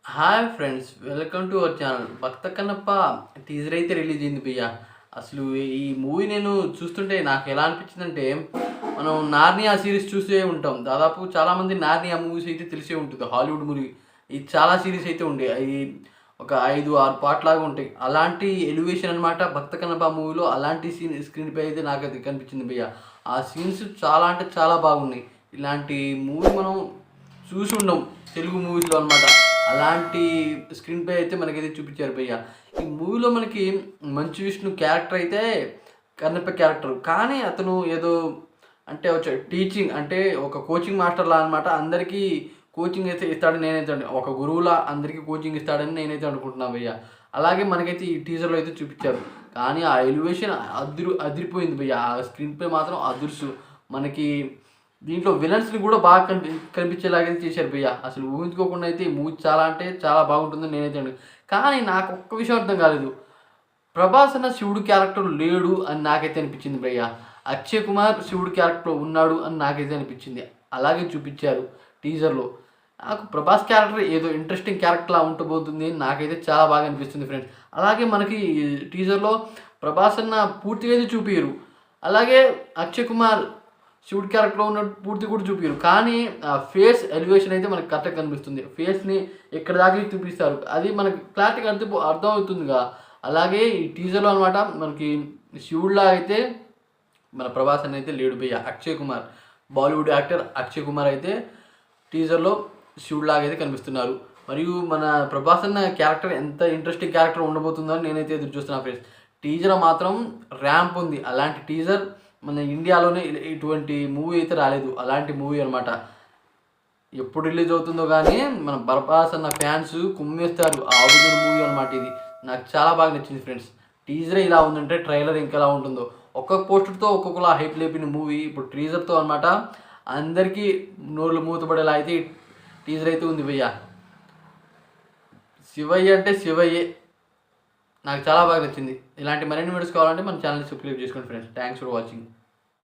Hi friends, welcome to our channel. 'Bhakta Kannappa' teaser అయితే release అయింది భయ్య. అసలు ఈ మూవీ నేను చూస్తుంటే నాకు ఎలా అనిపించిందంటే, మనం 'నార్నియా' సీరీస్ చూసే ఉంటాం. దాదాపు చాలామంది 'నార్నియా' మూవీస్ అయితే తెలిసే ఉంటుంది. Hollywood movie. ఇది చాలా సీరీస్ అయితే ఉండే. అయి ఒక 5, 6 పార్ట్‌లాగా ఉంటాయి. అలాంటి ఎలివేషన్ అనమాట 'భక్త కన్నప్ప' మూవీలో అలాంటి స్క్రీన్ ప్లే అయితే నాకైతే కనిపించింది భయ్య. ఆ సీన్స్ చాలా అంటే చాలా బాగున్నాయి. ఇలాంటి మూవీ మనం చూసి ఉండం తెలుగు మూవీస్‌లో అనమాట. అలాంటి స్క్రీన్ ప్లే అయితే మనకైతే చూపించారు భయ్య. ఈ మూవీలో మనకి మంచు విష్ణు క్యారెక్టర్ అయితే కన్నప్ప క్యారెక్టర్. కానీ అతను ఏదో అంటే టీచింగ్ అంటే ఒక కోచింగ్ మాస్టర్‌లా అనమాట. అందరికీ కోచింగ్ అయితే ఇస్తాడని నేనైతే ఒక గురువులా అందరికీ కోచింగ్ ఇస్తాడని నేనైతే అనుకుంటున్నా భయ్య. అలాగే మనకైతే ఈ టీజర్‌లో అయితే చూపించారు. కానీ ఆ ఎలివేషన్ అదిరిపోయింది భయ్య. ఆ స్క్రీన్ ప్లే మాత్రం అదుర్సు. మనకి దీంట్లో విలన్స్‌ని కూడా బాగా కనిపించేలాగైతే చేశారు భయ్య. అసలు ఊహించుకోకుండా అయితే ఈ మూవీ చాలా అంటే చాలా బాగుంటుందని నేనైతే కానీ నాకు ఒక్క విషయం అర్థం కాలేదు. ప్రభాస్ అన్న శివుడు క్యారెక్టర్ లేడు అని నాకైతే అనిపించింది భయ్య. అక్షయ్ కుమార్ శివుడు క్యారెక్టర్‌లో ఉన్నాడు అని నాకైతే అనిపించింది. అలాగే చూపించారు టీజర్‌లో. నాకు ప్రభాస్ క్యారెక్టర్ ఏదో ఇంట్రెస్టింగ్ క్యారెక్టర్‌లా ఉండబోతుంది అని నాకైతే చాలా బాగా అనిపిస్తుంది ఫ్రెండ్స్. అలాగే మనకి టీజర్‌లో ప్రభాస్ అన్న పూర్తిగా అయితే చూపియరు. అలాగే అక్షయ్ కుమార్ శివుడి క్యారెక్టర్‌లో ఉన్నట్టు పూర్తి కూడా చూపియరు. కానీ ఫేస్ ఎలివేషన్ అయితే మనకు కరెక్ట్‌గా కనిపిస్తుంది. ఫేస్‌ని ఎక్కడి దాకా చూపిస్తారు. అది మనకి క్లారిటీగా అర్థమవుతుందిగా. అలాగే ఈ టీజర్‌లో అనమాట మనకి శివుడిలా అయితే మన ప్రభాస్ అని అయితే లేడు భయ్య. అక్షయ్ కుమార్ బాలీవుడ్ యాక్టర్ అక్షయ్ కుమార్ అయితే టీజర్‌లో శివుడిలాగా అయితే కనిపిస్తున్నారు. మరియు మన ప్రభాస్ అన్న క్యారెక్టర్ ఎంత ఇంట్రెస్టింగ్ క్యారెక్టర్ ఉండబోతుందో అని నేనైతే ఎదురు చూస్తున్నా ఫ్రెండ్స్. టీజర్ మాత్రం ర్యాంప్ ఉంది. అలాంటి టీజర్ మన ఇండియాలోనే ఇటువంటి మూవీ అయితే రాలేదు. అలాంటి మూవీ అనమాట. ఎప్పుడు రిలీజ్ అవుతుందో కానీ మన ప్రభాస్ అన్న ఫ్యాన్స్ కుమ్మేస్తారు. ఆ ఆవుదూరు మూవీ అనమాట ఇది. నాకు చాలా బాగా నచ్చింది ఫ్రెండ్స్. టీజరే ఇలా ఉందంటే ట్రైలర్ ఇంకెలా ఉంటుందో. ఒక్కొక్క పోస్టర్తో ఒక్కొక్కలా హైప్ లేపిన మూవీ ఇప్పుడు టీజర్తో అనమాట అందరికీ నోళ్ళు మూతపడేలా అయితే టీజర్ అయితే ఉంది భయ్య. శివయ్య అంటే శివయ్యే. నాకు చాలా బాగా నచ్చింది. ఇలాంటి మరిన్ని వీడియోస్ కావాలంటే మన ఛానల్ని సబ్స్క్రైబ్ చేసుకోండి ఫ్రెండ్స్. Thanks for watching.